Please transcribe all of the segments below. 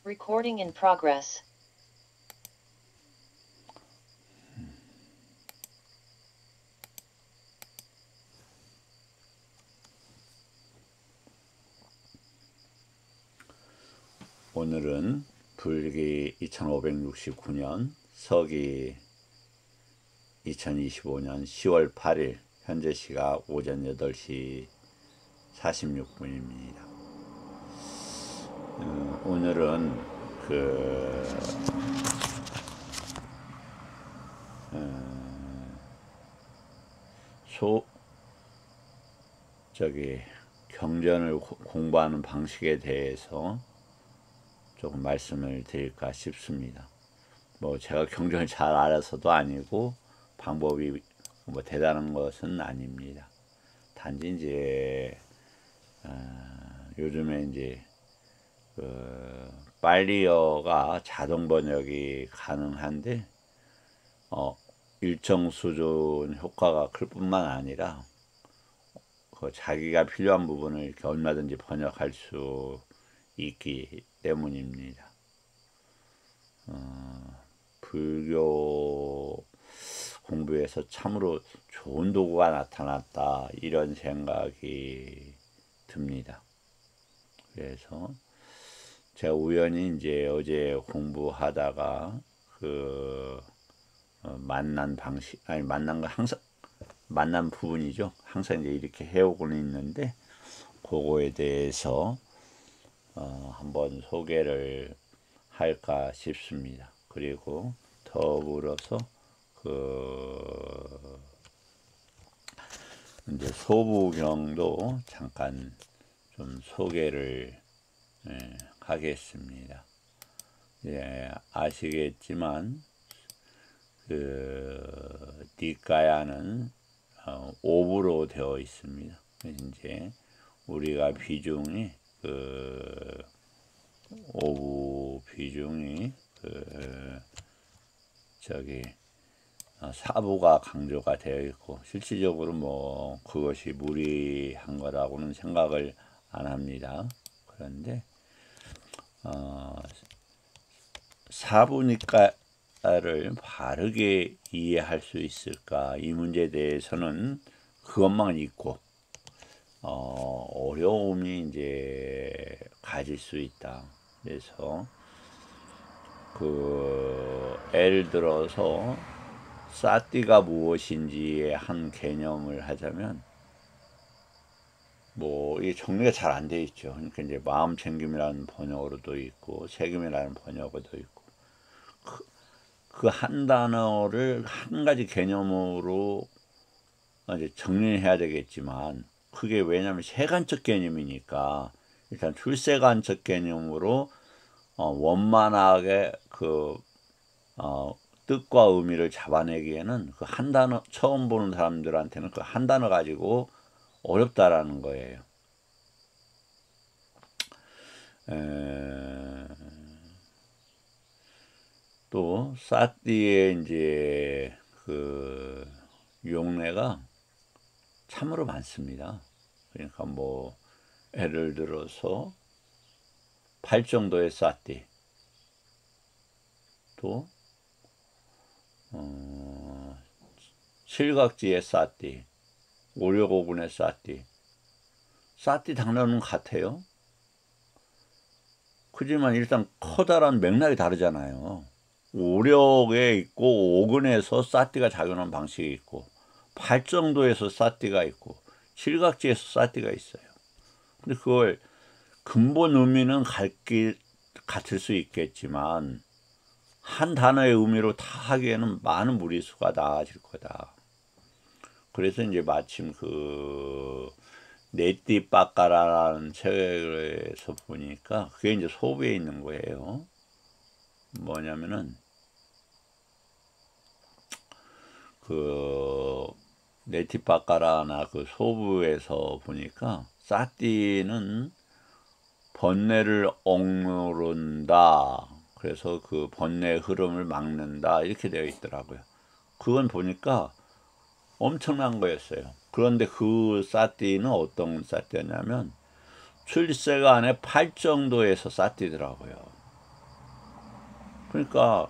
Recording in progress. 오늘은 불기 2569년 서기 2025년 10월 8일 현재 시각 오전 8시 46분입니다. 오늘은 경전을 공부하는 방식에 대해서 조금 말씀을 드릴까 싶습니다. 뭐 제가 경전을 잘 알아서도 아니고 방법이 뭐 대단한 것은 아닙니다. 단지 이제 요즘에 이제 빨리어가 자동 번역이 가능한데 일정 수준 효과가 클 뿐만 아니라 자기가 필요한 부분을 이렇게 얼마든지 번역할 수 있기 때문입니다. 불교 공부에서 참으로 좋은 도구가 나타났다 이런 생각이 듭니다. 그래서 제가 우연히 이제 어제 공부하다가 만난 거 항상 만난 부분이죠. 항상 이제 이렇게 해오고는 있는데 그거에 대해서 한번 소개를 할까 싶습니다. 그리고 더불어서 이제 소부경도 잠깐 좀 소개를 하겠습니다. 예, 아시겠지만 니까야는 5부로 되어 있습니다. 이제 우리가 비중이 5부 비중이 사부가 강조가 되어 있고 실질적으로 뭐 그것이 무리한 거라고는 생각을 안 합니다. 그런데 사부니까를 바르게 이해할 수 있을까 이 문제에 대해서는 그것만 있고 어려움이 이제 가질 수 있다. 그래서 예를 들어서 사띠가 무엇인지의 한 개념을 하자면 뭐 이 정리가 잘 안 돼 있죠. 그러니까 이제 마음 챙김이라는 번역으로도 있고 책임이라는 번역어도 있고 그 한 단어를 한 가지 개념으로 이제 정리해야 되겠지만 그게 왜냐하면 세간적 개념이니까 일단 출세간적 개념으로 원만하게 뜻과 의미를 잡아내기에는 그 한 단어 처음 보는 사람들한테는 그 한 단어 가지고 어렵다라는 거예요. 또 사띠의 이제 용례가 참으로 많습니다. 그러니까 뭐 예를 들어서 8정도의 사띠, 또 칠각지의 사띠, 오려고군의 사띠 단어는 같아요. 그지만 일단 커다란 맥락이 다르잖아요. 오력에 있고 오근에서 사띠가 작용하는 방식이 있고 8정도에서 사띠가 있고 칠각지에서 사띠가 있어요. 근데 그걸 근본 의미는 같을 수 있겠지만 한 단어의 의미로 다 하기에는 많은 무리수가 나아질 거다. 그래서 이제 마침 네띠빠까라라는 책에서 보니까 그게 이제 소부에 있는 거예요. 뭐냐면은 네티빠까라나 소부에서 보니까 사띠는 번뇌를 억누른다. 그래서 그 번뇌의 흐름을 막는다. 이렇게 되어 있더라고요. 그건 보니까 엄청난 거였어요. 그런데 그 사띠는 어떤 사띠였냐면 출세가 안에 8정도에서 사띠더라고요. 그러니까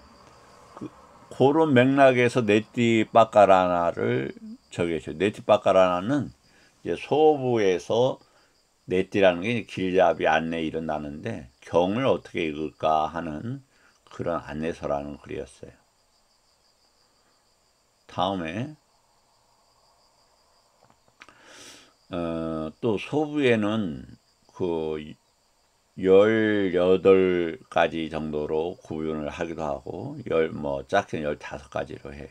그런 맥락에서 네티바카라나를 저기죠. 네티바카라나는 이제 소부에서 네티라는 게 길잡이 안내 일어나는데 경을 어떻게 읽을까 하는 그런 안내서라는 글이었어요. 다음에 또 소부에는 그 18가지 정도로 구분을 하기도 하고 작게는 15가지로 해요.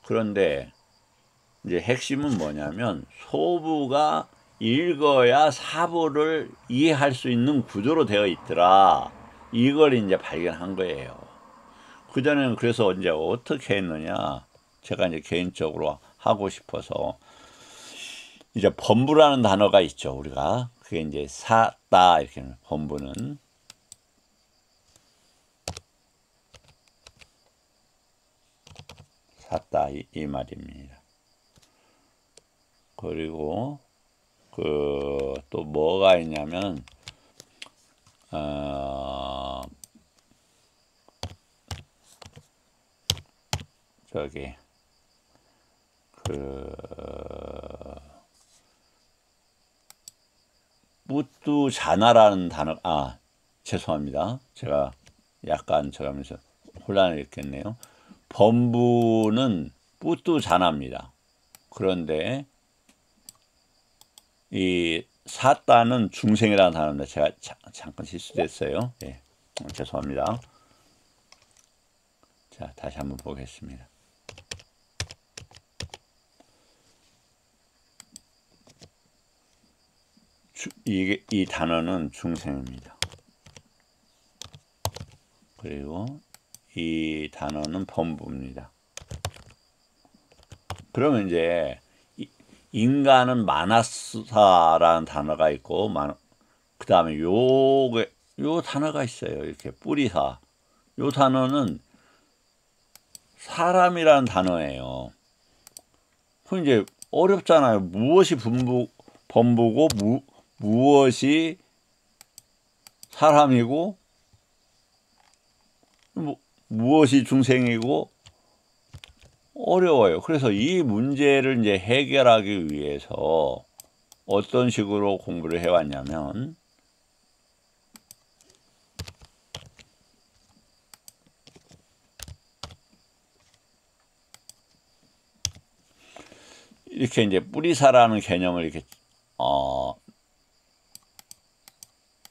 그런데 이제 핵심은 뭐냐면 소부가 읽어야 사부를 이해할 수 있는 구조로 되어 있더라. 이걸 이제 발견한 거예요. 그전에는 그래서 이제 어떻게 했느냐. 제가 이제 개인적으로 하고 싶어서 이제 범부라는 단어가 있죠. 우리가 그게 이제 사다 이렇게 범부는 샀다 이 말입니다. 그리고 또 뭐가 있냐면 저기 뿌뚜자나라는 단어 죄송합니다. 제가 약간 저러면서 혼란을 일으켰네요. 범부는 뿌뚜자나입니다. 그런데 이 사따는 중생이라는 단어입니다. 제가 잠깐 실수됐어요. 예, 죄송합니다. 자, 다시 한번 보겠습니다. 이 단어는 중생입니다. 그리고 이 단어는 범부입니다. 그러면 이제 인간은 마나스사라는 단어가 있고 그 다음에 요 단어가 있어요. 이렇게 뿌리사. 요 단어는 사람이라는 단어예요. 그 이제 어렵잖아요. 무엇이 범부고 무엇이 사람이고 무엇이 중생이고 어려워요. 그래서 이 문제를 이제 해결하기 위해서 어떤 식으로 공부를 해왔냐면 이렇게 이제 뿌리사라는 개념을 이렇게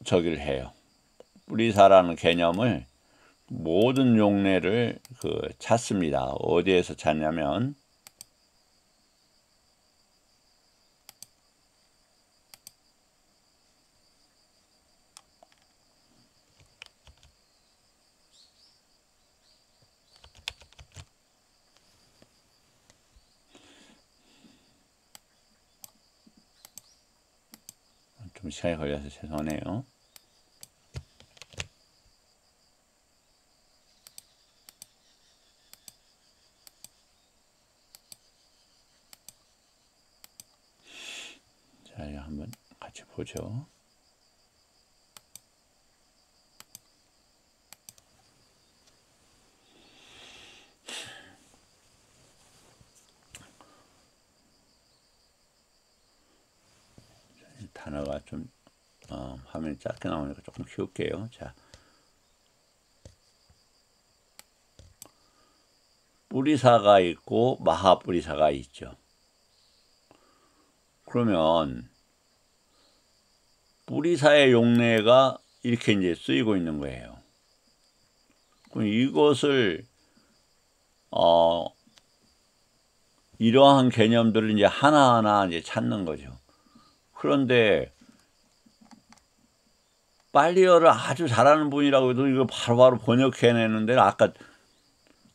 저기를 해요. 뿌리사라는 개념을 모든 용례를 찾습니다. 어디에서 찾냐면 좀 시간이 걸려서 죄송하네요. 자, 이거 한번 같이 보죠. 단어가 좀 화면이 작게 나오니까 조금 키울게요. 자, 뿌리사가 있고 마하뿌리사가 있죠. 그러면 뿌리사의 용례가 이렇게 이제 쓰이고 있는 거예요. 그럼 이것을 이러한 개념들을 이제 하나하나 이제 찾는 거죠. 그런데 빨리어를 아주 잘하는 분이라고 해도 이거 바로바로 번역해내는데 아까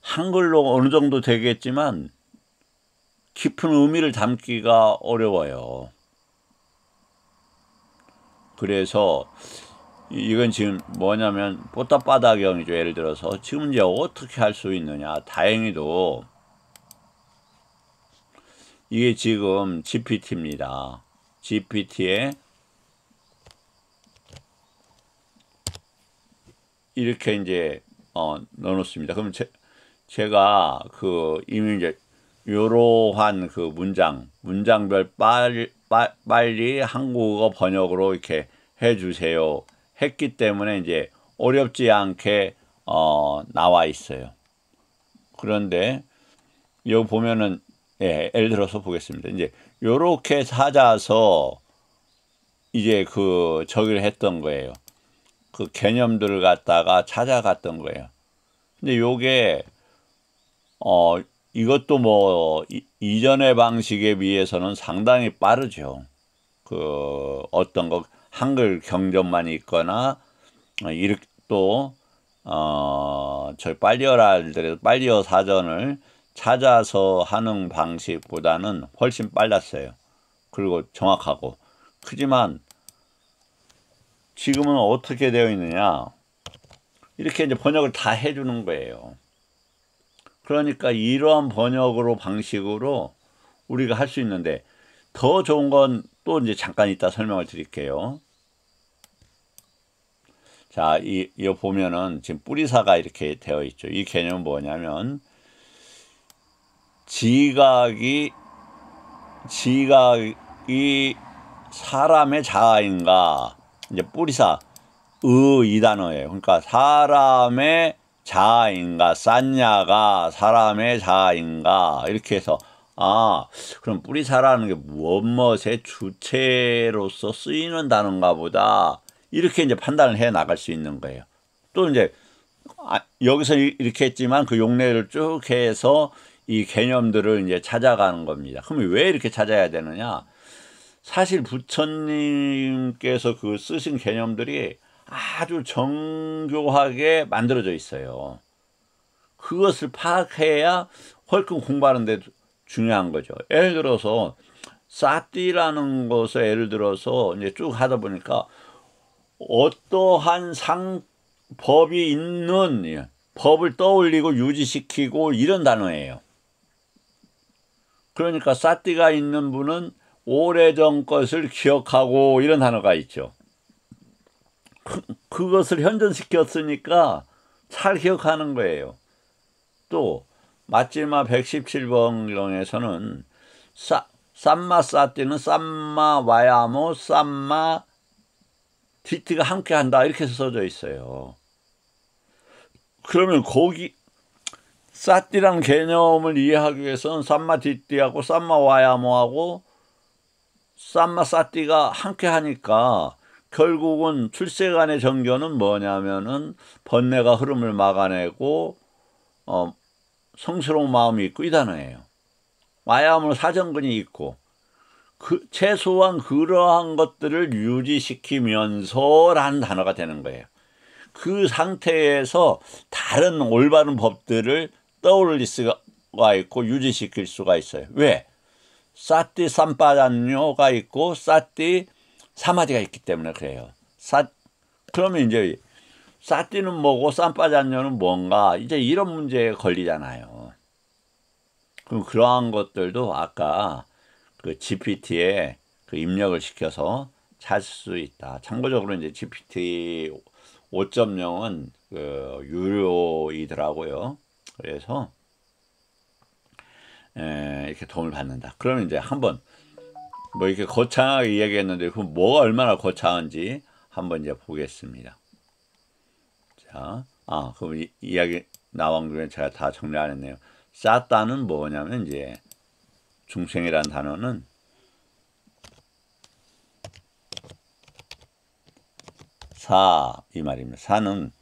한글로 어느 정도 되겠지만 깊은 의미를 담기가 어려워요. 그래서 이건 지금 뭐냐면 뽀따바다경이죠. 예를 들어서 지금 이제 어떻게 할 수 있느냐. 다행히도 이게 지금 GPT입니다. GPT에 이렇게 이제 넣어놓습니다. 그럼 제가 이미 이제 이러한 문장별 빨리 한국어 번역으로 이렇게 해주세요 했기 때문에 이제 어렵지 않게 나와 있어요. 그런데 여기 보면은 예를 들어서 보겠습니다. 이제 요렇게 찾아서 이제 저기를 했던 거예요. 그 개념들을 갖다가 찾아갔던 거예요. 근데 요게 이것도 뭐 이전의 방식에 비해서는 상당히 빠르죠. 어떤 거 한글 경전만 있거나 이렇게 또 저희 빨리어라 할더라도 빨리어 사전을 찾아서 하는 방식보다는 훨씬 빨랐어요. 그리고 정확하고. 하지만 지금은 어떻게 되어 있느냐, 이렇게 이제 번역을 다 해주는 거예요. 그러니까 이러한 번역으로 방식으로 우리가 할 수 있는데, 더 좋은 건 또 이제 잠깐 이따 설명을 드릴게요. 자, 이거 보면은 지금 뿌리사가 이렇게 되어 있죠. 이 개념은 뭐냐면, 지각이 사람의 자아인가, 이제 뿌리사 이 단어예요. 그러니까 사람의 자아인가, 쌌냐가 사람의 자아인가, 이렇게 해서 그럼 뿌리사라는 게 무엇의 주체로서 쓰이는 단어인가 보다, 이렇게 이제 판단을 해 나갈 수 있는 거예요. 또 이제 여기서 이렇게 했지만 그 용례를 쭉 해서 이 개념들을 이제 찾아가는 겁니다. 그러면 왜 이렇게 찾아야 되느냐? 사실 부처님께서 쓰신 개념들이 아주 정교하게 만들어져 있어요. 그것을 파악해야 훨씬 공부하는 데 중요한 거죠. 예를 들어서 사띠라는 것을 예를 들어서 이제 쭉 하다 보니까 어떠한 법이 있는 법을 떠올리고 유지시키고 이런 단어예요. 그러니까 사띠가 있는 분은 오래전 것을 기억하고 이런 단어가 있죠. 그것을 현존시켰으니까 잘 기억하는 거예요. 또 마찌마 117번경에서는 쌈마 사띠는 쌈마 와야모 쌈마 디티가 함께 한다, 이렇게 써져 있어요. 그러면 거기 사띠란 개념을 이해하기 위해서는 쌈마 디티하고 쌈마 와야모하고 쌈마 사띠가 함께 하니까 결국은 출세간의 정견은 뭐냐면은 번뇌가 흐름을 막아내고 성스러운 마음이 있고 이 단어예요. 와야모 사정근이 있고 최소한 그러한 것들을 유지시키면서라는 단어가 되는 거예요. 그 상태에서 다른 올바른 법들을 떠올릴 수가 있고 유지시킬 수가 있어요. 왜? 사띠 삼빠잔뇨가 있고 사띠 사마디가 있기 때문에 그래요. 그러면 이제 사띠는 뭐고 삼빠잔뇨는 뭔가, 이제 이런 문제에 걸리잖아요. 그럼 그러한 것들도 아까 GPT에 입력을 시켜서 찾을 수 있다. 참고적으로 이제 GPT 5.0은 유료이더라고요. 그래서 이렇게 도움을 받는다. 그러면 이제 한번 뭐 이렇게 거창하게 이야기했는데 그럼 뭐가 얼마나 거창한지 한번 이제 보겠습니다. 자, 그럼 이야기 나온 김에 제가 다 정리 안 했네요. 싸따는 뭐냐면 이제 중생이라는 단어는 이 말입니다. 사는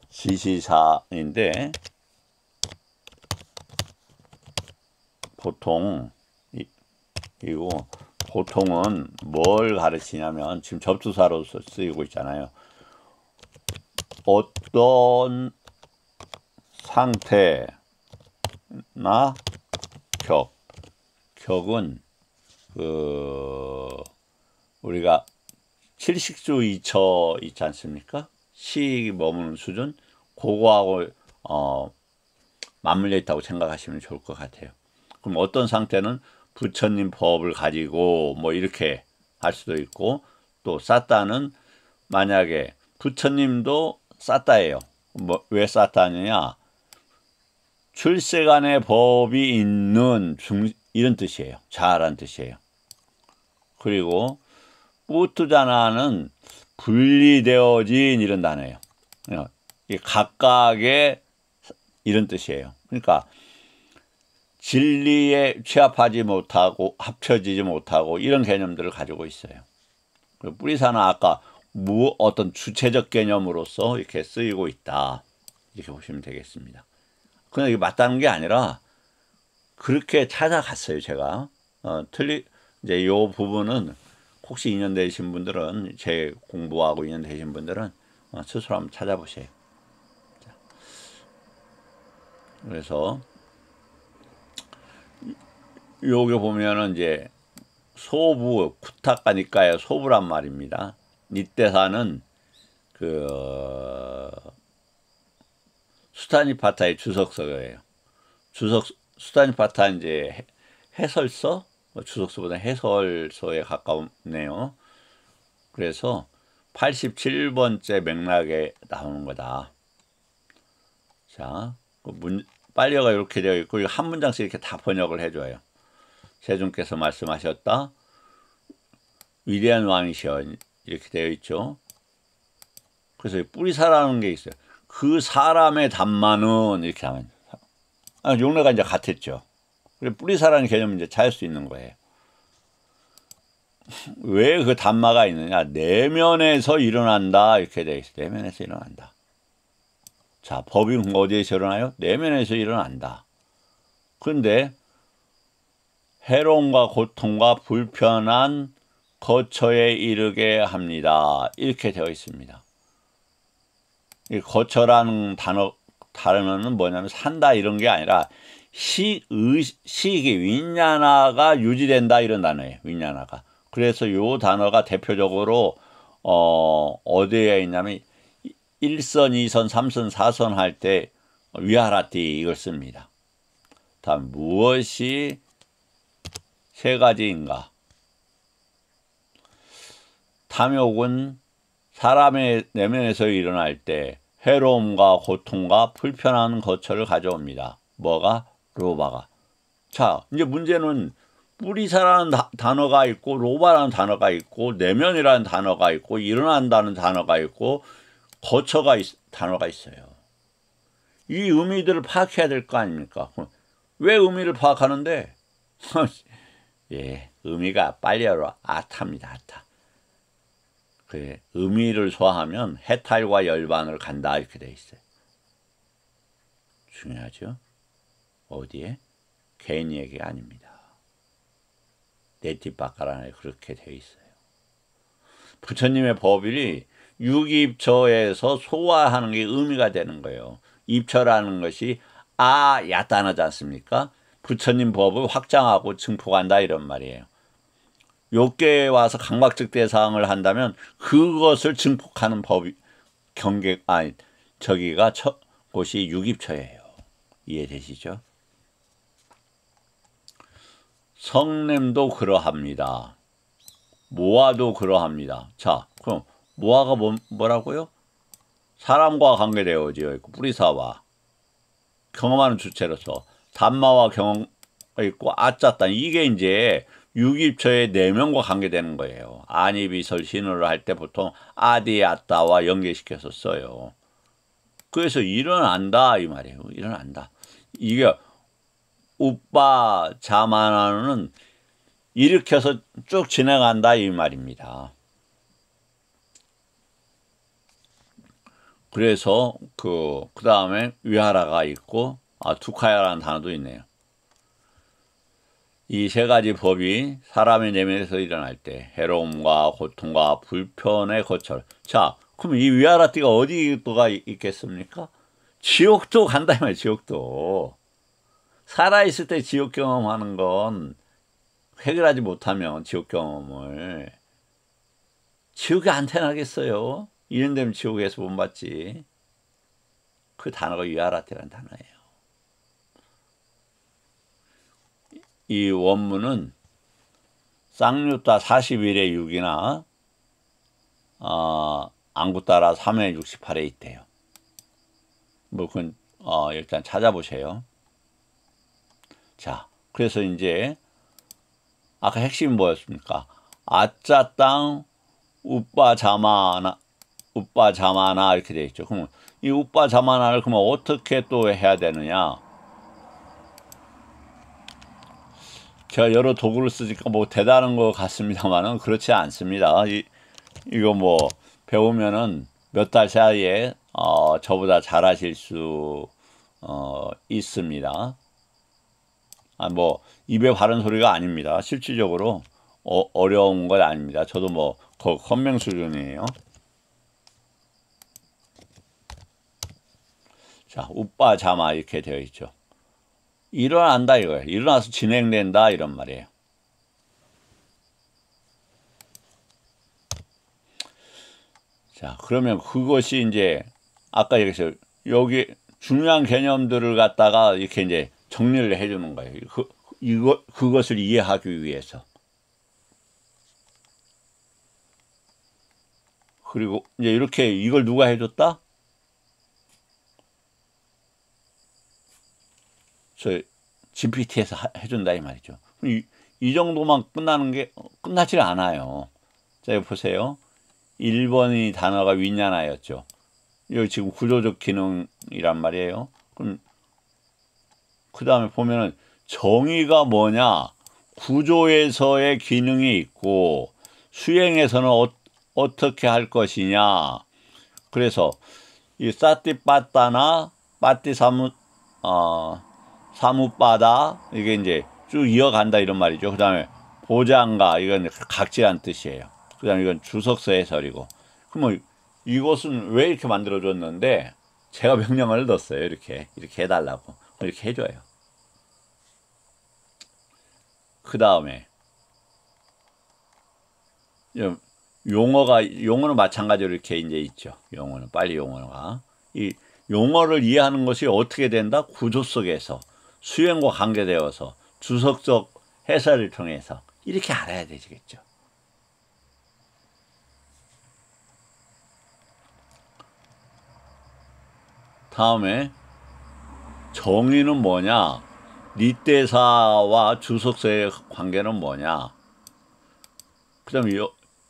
시시사인데 보통은 뭘 가르치냐면 지금 접두사로 쓰이고 있잖아요. 어떤 상태나 격은 우리가 칠식주 이처 있지 않습니까? 시익이 머무는 수준, 그거하고 맞물려 있다고 생각하시면 좋을 것 같아요. 그럼 어떤 상태는 부처님 법을 가지고 뭐 이렇게 할 수도 있고, 또 사따는 만약에 부처님도 쌌다예요. 왜 쌌다느냐? 출세간의 법이 있는 이런 뜻이에요. 자란 뜻이에요. 그리고 뿌트자나는 분리되어진 이런 단어예요. 각각의 이런 뜻이에요. 그러니까 진리에 취합하지 못하고 합쳐지지 못하고 이런 개념들을 가지고 있어요. 뿌리사는 아까 어떤 주체적 개념으로서 이렇게 쓰이고 있다. 이렇게 보시면 되겠습니다. 그냥 이게 맞다는 게 아니라 그렇게 찾아갔어요, 제가. 이제 요 부분은 혹시 인연 되신 분들은, 제 공부하고 인연 되신 분들은 스스로 한번 찾아보세요. 자, 그래서 요게 보면은 이제 소부, 쿠타카니까의 소부란 말입니다. 니떼사는 그 수타니파타의 주석서예요. 수타니파타 이제 해설서, 주석서보다 해설서에 가깝네요. 그래서 87번째 맥락에 나오는 거다. 자, 빨리어가 이렇게 되어 있고 한 문장씩 이렇게 다 번역을 해줘요. 세존께서 말씀하셨다. 위대한 왕이시여, 이렇게 되어 있죠. 그래서 뿌리사라는 게 있어요. 그 사람의 담마는 이렇게 하면 용례가 이제 같았죠. 그리고 뿌리사라는 개념은 이제 찾을 수 있는 거예요. 왜 그 담마가 있느냐? 내면에서 일어난다, 이렇게 되어 있어요. 내면에서 일어난다. 자, 법이 어디에서 일어나요? 내면에서 일어난다. 그런데 해로움과 고통과 불편한 거처에 이르게 합니다. 이렇게 되어 있습니다. 이 거처라는 단어는 뭐냐면 산다 이런 게 아니라 시기 윈야나가 유지된다 이런 단어예요. 윈야나가. 그래서 요 단어가 대표적으로 어디에 있냐면 1선, 2선, 3선, 4선 할 때 위하라티 이걸 씁니다. 다음 무엇이 세 가지인가? 탐욕은 사람의 내면에서 일어날 때 해로움과 고통과 불편한 거처를 가져옵니다. 뭐가? 로바가. 자, 이제 문제는 뿌리사라는 단어가 있고 로바라는 단어가 있고 내면이라는 단어가 있고 일어난다는 단어가 있고 거처가 단어가 있어요. 이 의미들을 파악해야 될 거 아닙니까? 왜 의미를 파악하는데? 예, 의미가 빨리어로 아타입니다. 아타. 그 의미를 소화하면 해탈과 열반을 간다 이렇게 돼 있어요. 중요하죠? 어디에? 개인 얘기가 아닙니다. 네티바카란에 그렇게 돼 있어요. 부처님의 법이 유기입처에서 소화하는 게 의미가 되는 거예요. 입처라는 것이 야단하지 않습니까? 부처님 법을 확장하고 증폭한다 이런 말이에요. 요께 와서 강박적 대상을 한다면 그것을 증폭하는 법이 저기가 곳이 유기처예요. 이해되시죠? 성냄도 그러합니다. 모아도 그러합니다. 자, 그럼 모아가 뭐라고요? 사람과 관계되어져 있고 뿌리사와 경험하는 주체로서 담마와 경험이 있고 아짜단 이게 이제 유기입처의 내면과 관계되는 거예요. 아니비설 신호를 할 때 보통 아디아따와 연계시켜서 써요. 그래서 일어난다 이 말이에요. 일어난다. 이게 우빠 자만하는 일으켜서 쭉 진행한다 이 말입니다. 그래서 그 다음에 위하라가 있고 두카야라는 단어도 있네요. 이 세 가지 법이 사람의 내면에서 일어날 때 해로움과 고통과 불편의 거처. 자, 그럼 이 위하라띠가 어디가 있겠습니까? 지옥도 간다 이 말이에요. 지옥도. 살아있을 때 지옥 경험하는 건 해결하지 못하면 지옥 경험을 지옥에 안 태어나겠어요? 이런 데면 지옥에서 못 받지. 그 단어가 위하라띠라는 단어예요. 이 원문은 쌍류따 41의 6이나 앙구따라 3의 68에 있대요. 뭐 그건 일단 찾아보세요. 자, 그래서 이제 아까 핵심이 뭐였습니까? 아짜 땅 우빠 자마나 이렇게 돼 있죠. 그러면 이 우빠 자마나를 그러면 어떻게 또 해야 되느냐? 제가 여러 도구를 쓰니까 뭐 대단한 것 같습니다만은 그렇지 않습니다. 이거 뭐 배우면은 몇 달 사이에 저보다 잘하실 수 있습니다. 뭐 입에 바른 소리가 아닙니다. 실질적으로 어려운 건 아닙니다. 저도 뭐 건명 수준이에요. 자, 우빠 자마 이렇게 되어 있죠. 일어난다 이거예요. 일어나서 진행된다 이런 말이에요. 자, 그러면 그것이 이제 아까 얘기했어요. 여기 중요한 개념들을 갖다가 이렇게 이제 정리를 해주는 거예요. 그것을 이해하기 위해서. 그리고 이제 이렇게 이걸 누가 해줬다? 저 GPT에서 해준다 이 말이죠. 이 정도만 끝나질 않아요. 자, 여기 보세요. 1번이 단어가 윈야나였죠. 여기 지금 구조적 기능이란 말이에요. 그럼 그 다음에 보면은 정의가 뭐냐? 구조에서의 기능이 있고 수행에서는 어떻게 할 것이냐. 그래서 이 사띠빠따나 빠띠 사무빠다 이게 이제 쭉 이어간다 이런 말이죠. 그 다음에 보장가 이건 각지란 뜻이에요. 그 다음에 이건 주석서 해설이고. 그러면 이것은 왜 이렇게 만들어줬는데 제가 명령을 넣었어요. 이렇게 해달라고. 이렇게 해줘요. 그 다음에 용어는 마찬가지로 이렇게 이제 있죠. 용어는 빨리 용어가 이 용어를 이해하는 것이 어떻게 된다? 구조 속에서 수행과 관계되어서 주석적 해설을 통해서 이렇게 알아야 되겠죠. 다음에 정의는 뭐냐? 니떼사와 주석서의 관계는 뭐냐? 그 다음에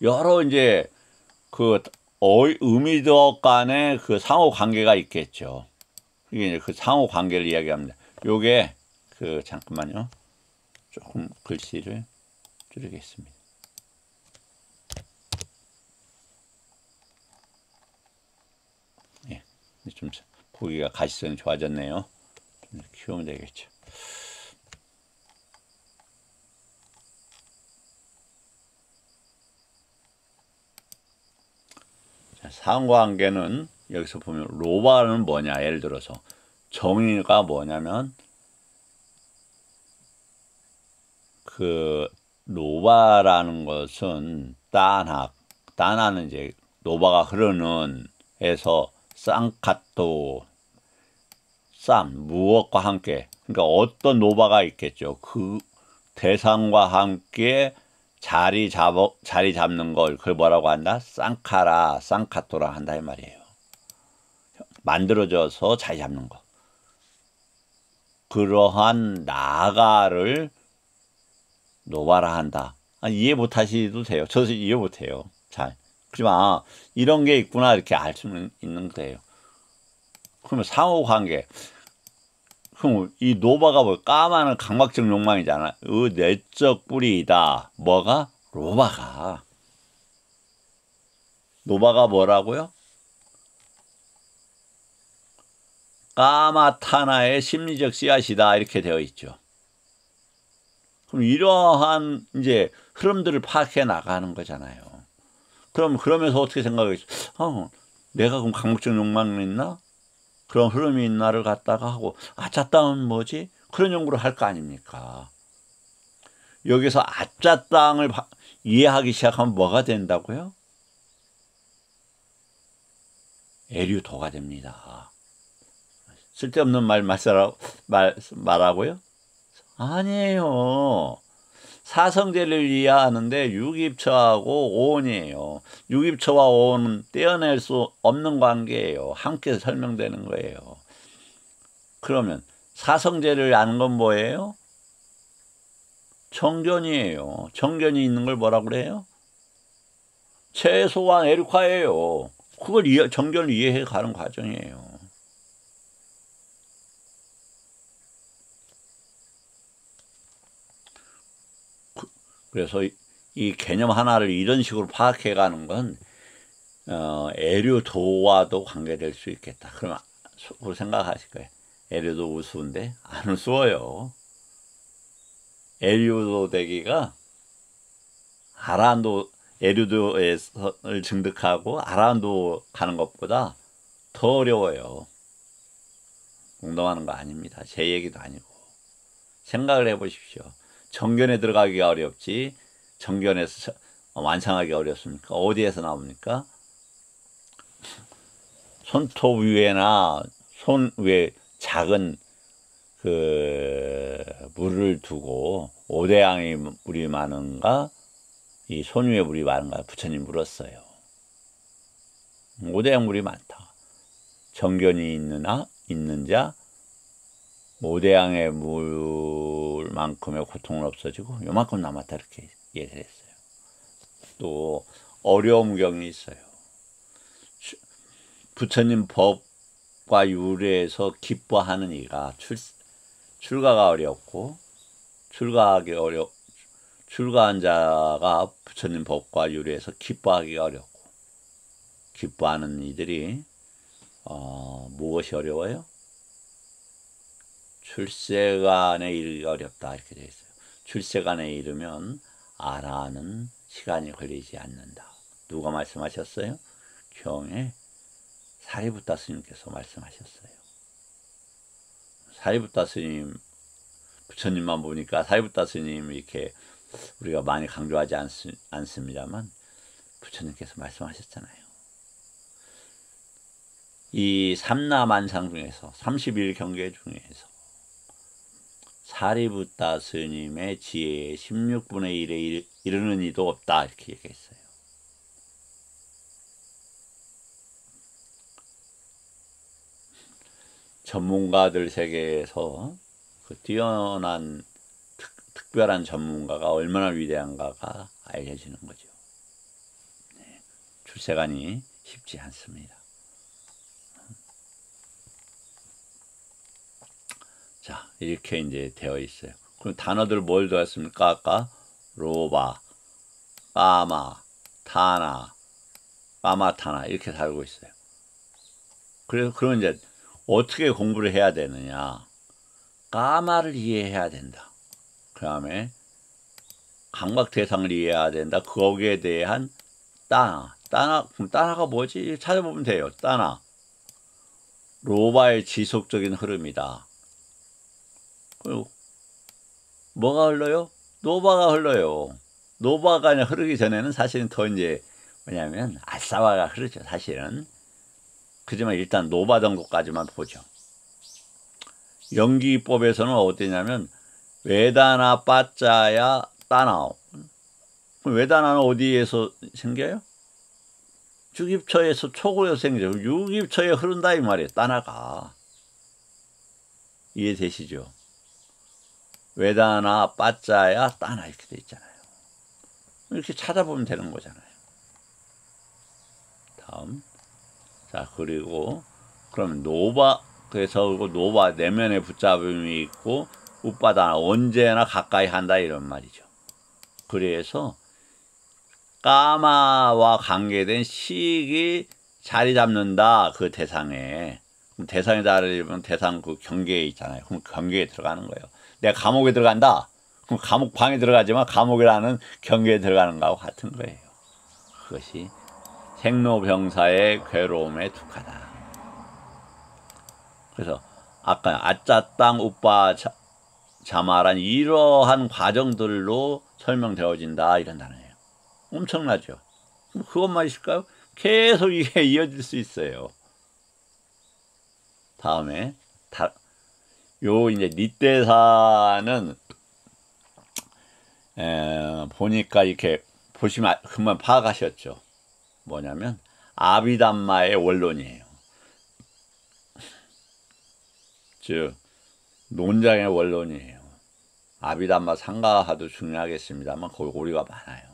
여러 이제 그 의미적 간의 그 상호 관계가 있겠죠. 이게 이제 그 상호 관계를 이야기합니다. 요게 잠깐만요. 조금 글씨를 줄이겠습니다. 예, 좀 보기가 가시성이 좋아졌네요. 좀 키우면 되겠죠. 상관계는 여기서 보면 로바는 뭐냐? 예를 들어서 정의가 뭐냐면 그 노바라는 것은 따나는 이제 노바가 흐르는 에서 쌍카토 무엇과 함께 그러니까 어떤 노바가 있겠죠. 그 대상과 함께 자리 잡는 걸 그걸 뭐라고 한다? 쌍카토라 한다 이 말이에요. 만들어져서 자리 잡는 거. 그러한 나가를 노바라 한다. 이해 못하시도 돼요. 저도 이해 못해요. 잘. 그지만 이런 게 있구나 이렇게 알 수는 있는 거예요. 그러면 상호관계. 그럼 이 노바가 뭐 까마는 강박적 욕망이잖아. 내적 뿌리이다. 뭐가? 노바가 뭐라고요? 까마타나의 심리적 씨앗이다 이렇게 되어 있죠. 그럼 이러한 이제 흐름들을 파악해 나가는 거잖아요. 그러면서 어떻게 생각하겠어? 내가 그럼 강박적 욕망이 있나? 그런 흐름이 있나를 갖다가 하고 아짜땅은 뭐지? 그런 연구를 할 거 아닙니까? 여기서 아짜땅을 이해하기 시작하면 뭐가 된다고요? 애류도가 됩니다. 쓸데없는 말하고요? 아니에요. 사성제를 이해하는데 유깁처하고 오온이에요. 유깁처와 오온은 떼어낼 수 없는 관계예요. 함께 설명되는 거예요. 그러면 사성제를 아는 건 뭐예요? 정견이에요. 정견이 있는 걸 뭐라고 그래요? 최소한 에리카예요. 그걸 정견을 이해해 가는 과정이에요. 그래서 이 개념 하나를 이런 식으로 파악해 가는 건 애류도와도 관계될 수 있겠다. 그러면 생각하실 거예요. 애류도 우스운데 안 우스워요. 애류도 되기가 아라한도 에르도에서를 증득하고 아라한도 가는 것보다 더 어려워요. 공동하는 거 아닙니다. 제 얘기도 아니고. 생각을 해보십시오. 정견에 들어가기가 어렵지 정견에서 완성하기 어렵습니까? 어디에서 나옵니까? 손톱 위에나 손 위에 작은 그 물을 두고 오대양이 물이 많은가 이 손 위에 물이 많은가 부처님 물었어요. 오대양 물이 많다. 정견이 있는 자 오대양의 물만큼의 고통은 없어지고 요만큼 남았다 이렇게 얘기를 했어요. 또 어려운 경이 있어요. 부처님 법과 유래에서 기뻐하는 이가 출가가 어렵고 출가한 자가 부처님 법과 유래에서 기뻐하기가 어렵고 기뻐하는 이들이 무엇이 어려워요? 출세간에 이르기가 어렵다 이렇게 되어 있어요. 출세간에 이르면 아라는 시간이 걸리지 않는다. 누가 말씀하셨어요? 경에 사리부타 스님께서 말씀하셨어요. 사리부타 스님 부처님만 보니까 사리부타 스님 이렇게 우리가 많이 강조하지 않습니다만 부처님께서 말씀하셨잖아요. 이 삼라만상 중에서 31경계 중에서 사리부타 스님의 지혜의 16분의 1에 이르는 이도 없다 이렇게 얘기했어요. 전문가들 세계에서 그 뛰어난 특별한 전문가가 얼마나 위대한가가 알려지는 거죠. 네, 출세간이 쉽지 않습니다. 자, 이렇게 이제 되어 있어요. 그럼 단어들 뭘 더했습니까? 아까 로바, 까마, 타나, 까마타나 이렇게 살고 있어요. 그래서 그럼 이제 어떻게 공부를 해야 되느냐? 까마를 이해해야 된다. 그 다음에 감각 대상을 이해해야 된다. 거기에 대한 그럼 따나가 뭐지? 찾아보면 돼요. 따나. 로바의 지속적인 흐름이다. 그리고 뭐가 흘러요? 노바가 흘러요. 노바가 흐르기 전에는 사실은 더 이제 뭐냐면 아사와가 흐르죠. 사실은. 그지만 일단 노바 정도까지만 보죠. 연기법에서는 어디냐면 외다나 빠짜야 따나. 외다나는 어디에서 생겨요? 주깁처에서 초고에서 생기죠. 유깁처에 흐른다 이 말이에요. 따나가. 이해되시죠? 외다나 빠짜야 따나 이렇게 돼 있잖아요. 이렇게 찾아보면 되는 거잖아요. 다음. 자, 그리고 그럼 노바 그래서 노바 내면에 붙잡음이 있고 우빠다 언제나 가까이 한다 이런 말이죠. 그래서 까마와 관계된 식이 자리 잡는다 그 대상에. 그럼 대상에 자리 잡으면 대상 그 경계에 있잖아요. 그럼 경계에 들어가는 거예요. 내가 감옥에 들어간다. 그럼 감옥 방에 들어가지만 감옥이라는 경계에 들어가는 거하고 같은 거예요. 그것이 생로병사의 괴로움에 툭하다. 그래서 아까 아짜땅 우빠 자마란 이러한 과정들로 설명되어진다 이런 단어예요. 엄청나죠. 그것만 있을까요? 계속 이게 이어질 수 있어요. 다음에 요 이제 닛대사는 보니까 이렇게 보시면 금방 파악하셨죠. 뭐냐면 아비담마의 원론이에요. 즉 논장의 원론이에요. 아비담마 상가하도 중요하겠습니다만 거기 오류가 많아요.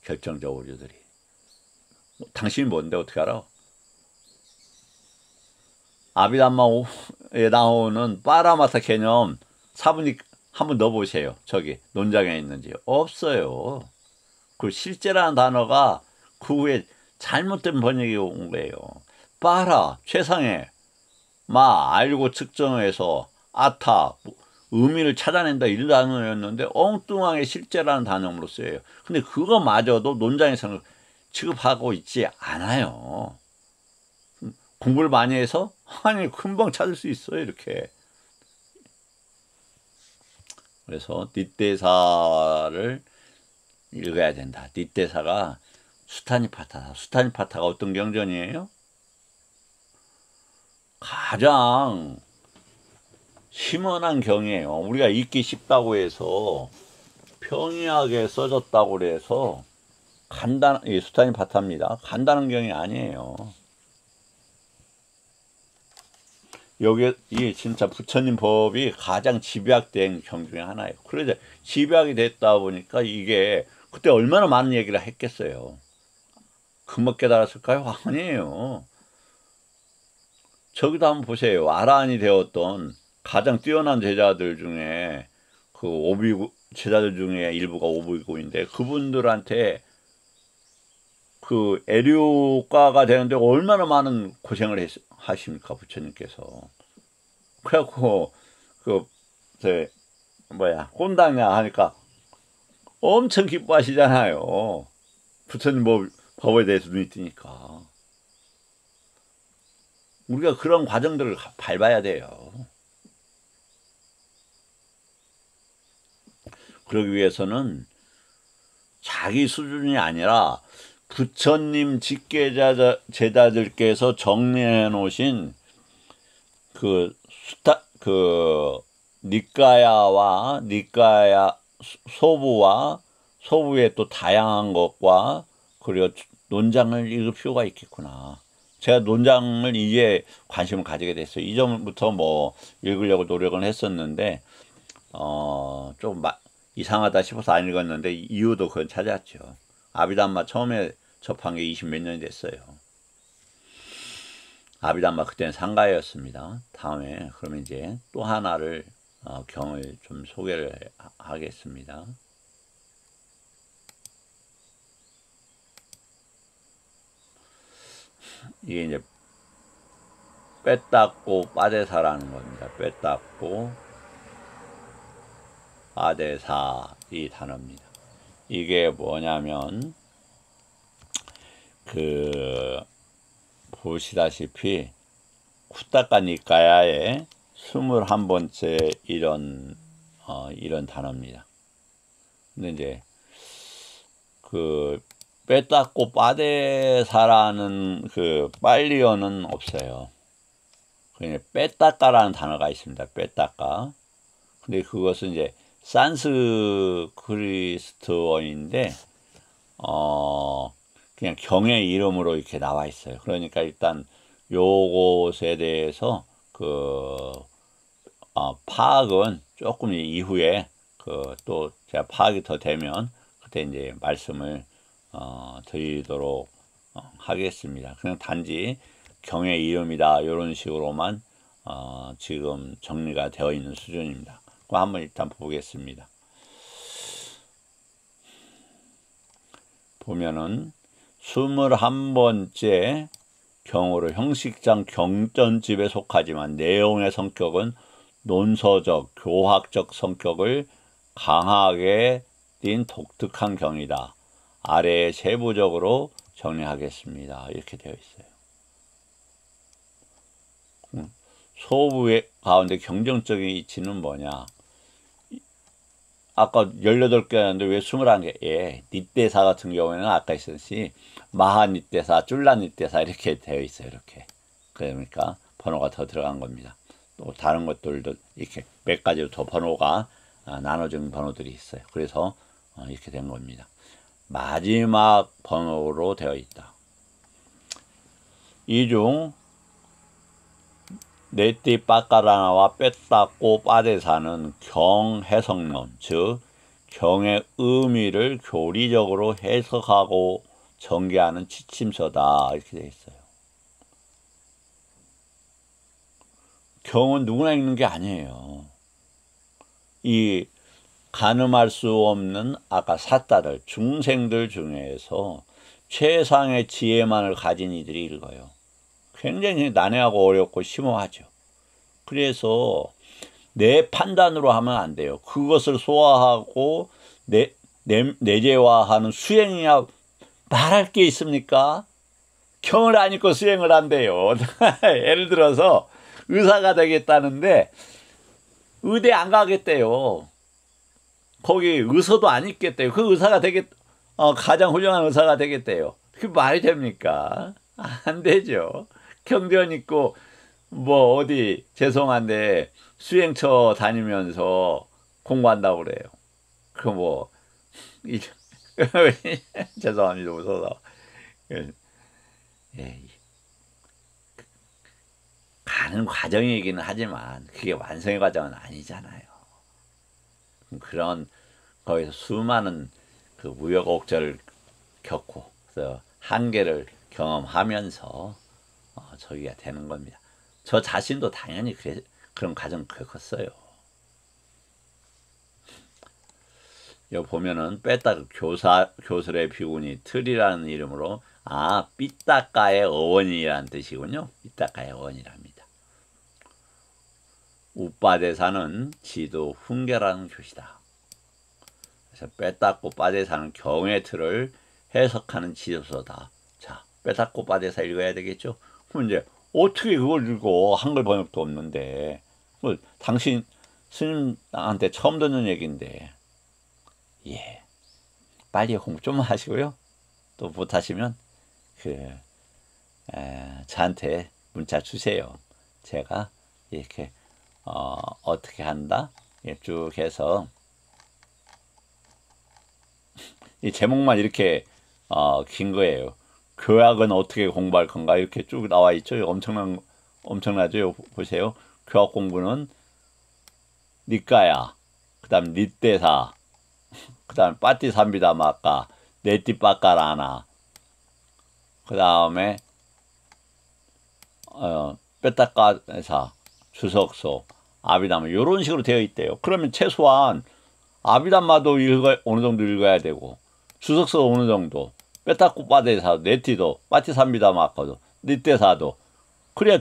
결정적 오류들이. 당신이 뭔데 어떻게 알아? 아비담마에 나오는 파라마타 개념 사분이 한번 넣어보세요. 저기 논장에 있는지. 없어요. 그 실제라는 단어가 그 후에 잘못된 번역이 온 거예요. 파라, 최상의, 마, 알고 측정해서, 아타, 의미를 찾아낸다 이 단어였는데 엉뚱하게 실제라는 단어로 쓰여요. 근데 그거마저도 논장에서는 취급하고 있지 않아요. 공부를 많이 해서 아니 금방 찾을 수 있어요 이렇게. 그래서 닛대사를 읽어야 된다. 닛대사가 수타니파타다. 수타니파타가 어떤 경전이에요? 가장 심원한 경이에요. 우리가 읽기 쉽다고 해서 평이하게 써졌다고 해서 수타니파타입니다. 간단한 경이 아니에요. 여기 이 진짜 부처님 법이 가장 집약된 경 중에 하나예요. 그래서 집약이 됐다 보니까 이게 그때 얼마나 많은 얘기를 했겠어요. 금방 깨달았을까요? 아니에요. 저기도 한번 보세요. 아라한이 되었던 가장 뛰어난 제자들 중에 그 제자들 중에 일부가 오비고인데 그분들한테 그 애류과가 되는데 얼마나 많은 고생을 하십니까 부처님께서. 그래갖고 혼당냐 하니까 엄청 기뻐하시잖아요. 부처님 법에 대해서 눈이 뜨니까. 우리가 그런 과정들을 밟아야 돼요. 그러기 위해서는 자기 수준이 아니라 부처님 제자들께서 정리해 놓으신 니까야 소부의 또 다양한 것과 그리고 논장을 읽을 필요가 있겠구나. 제가 논장을 이제 관심을 가지게 됐어요. 이전부터 뭐 읽으려고 노력을 했었는데 좀 이상하다 싶어서 안 읽었는데 이유도 그건 찾았죠. 아비담마 처음에 접한 게 20몇 년이 됐어요. 아비담마 그때는 상가였습니다. 다음에 그러면 이제 또 하나를 경을 좀 소개를 하겠습니다. 이게 이제 빼닦고 빠데사라는 겁니다. 빼닦고 빠데사 이 단어입니다. 이게 뭐냐면 보시다시피 쿠타카 니까야의 21번째 이런 단어입니다. 근데 이제 빼닦고 빠데사라는 빨리어는 없어요. 그냥 빼닦아라는 단어가 있습니다. 빼닦아. 근데 그것은 이제 산스크리트어인데 그냥 경의 이름으로 이렇게 나와 있어요. 그러니까 일단 요것에 대해서 파악은 조금 이후에 또 제가 파악이 더 되면 그때 이제 말씀을 드리도록 하겠습니다. 그냥 단지 경의 이름이다 이런 식으로만 지금 정리가 되어 있는 수준입니다. 그럼 한번 일단 보겠습니다. 보면은 21번째 경으로 형식상 경전집에 속하지만 내용의 성격은 논서적, 교학적 성격을 강하게 띈 독특한 경이다. 아래에 세부적으로 정리하겠습니다. 이렇게 되어 있어요. 소부의 가운데 경정적인 이치는 뭐냐? 아까 18개였는데 왜 21개? 예, 닛대사 같은 경우에는 아까 있었듯이 마하닛대사, 쫄라닛대사 이렇게 되어 있어요. 이렇게. 그러니까 번호가 더 들어간 겁니다. 또 다른 것들도 이렇게 몇 가지로 더 번호가 나눠진 번호들이 있어요. 그래서 이렇게 된 겁니다. 마지막 번호로 되어 있다. 이 중 네띠 빠까라나와 빼따꼬 빠데사는 경해석론, 즉 경의 의미를 교리적으로 해석하고 전개하는 지침서다 이렇게 되어 있어요. 경은 누구나 읽는 게 아니에요. 이 가늠할 수 없는 아까 사따들, 중생들 중에서 최상의 지혜만을 가진 이들이 읽어요. 굉장히 난해하고 어렵고 심오하죠. 그래서 내 판단으로 하면 안 돼요. 그것을 소화하고 내재화하는 수행이야 말할 게 있습니까? 경을 안 읽고 수행을 한대요. 예를 들어서 의사가 되겠다는데 의대 안 가겠대요. 거기 의사도 안 있겠대요. 그 의사가 가장 훌륭한 의사가 되겠대요. 그게 말이 됩니까? 안 되죠. 경전 있고 뭐 어디 죄송한데 수행처 다니면서 공부한다고 그래요. 그 뭐 죄송합니다. 웃어서. 예. 가는 과정이기는 하지만 그게 완성의 과정은 아니잖아요. 그런 거기서 수많은 그 우여곡절을 겪고 그래서 한계를 경험하면서 저기가 되는 겁니다. 저 자신도 당연히 그런 과정 겪었어요. 여기 보면은 빼따 교설의 비구니 틀이라는 이름으로 삐따까의 어원이라는 뜻이군요. 삐따까의 어원이랍니다. 우빠대사는 지도 훈계라는 교시다. 그래서 빼따꼬 빠대사는 경의 틀을 해석하는 지도서다. 자, 빼따꼬 빠대사 읽어야 되겠죠? 그럼 이제 어떻게 그걸 읽어? 한글 번역도 없는데. 뭐 당신 스님한테 처음 듣는 얘기인데. 예. 빨리 공부 좀 하시고요. 또 못하시면 저한테 문자 주세요. 제가 이렇게 어떻게 한다? 쭉 해서 이 제목만 이렇게 긴 거예요. 교학은 어떻게 공부할 건가 이렇게 쭉 나와 있죠. 엄청나죠. 보세요. 교학 공부는 니까야, 그다음 니떼사, 그다음 빠띠삼비다마까, 네띠빠까라나, 그다음에 빼따까사, 주석소, 아비담마 이런 식으로 되어 있대요. 그러면 최소한 아비담마도 어느 정도 읽어야 되고 주석소 어느 정도, 빼따꼬빠데사도, 네티도, 빠티삼비다마까도, 니떼사도 그래야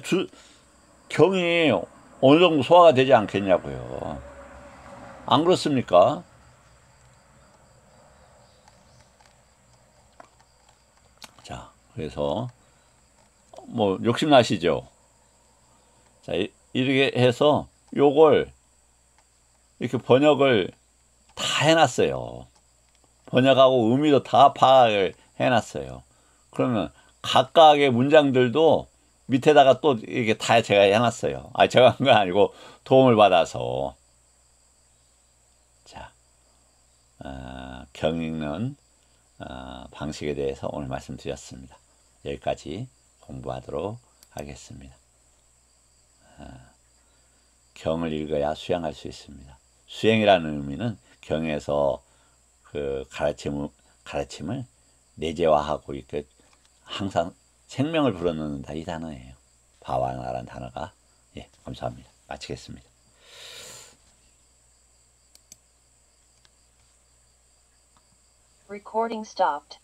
경이 어느 정도 소화가 되지 않겠냐고요. 안 그렇습니까? 자, 그래서 뭐 욕심 나시죠? 자, 이렇게 해서 요걸 이렇게 번역을 다 해놨어요. 번역하고 의미도 다 파악을 해놨어요. 그러면 각각의 문장들도 밑에다가 또 이게 다 제가 해놨어요. 제가 한 건 아니고 도움을 받아서. 자, 경 읽는 방식에 대해서 오늘 말씀드렸습니다. 여기까지 공부하도록 하겠습니다. 경을 읽어야 수행할 수 있습니다. 수행이라는 의미는 경에서 그 가르침을 내재화하고 이렇게 항상 생명을 불어넣는다 이 단어예요. 바와나라는 단어가. 예, 감사합니다. 마치겠습니다. Recording stopped.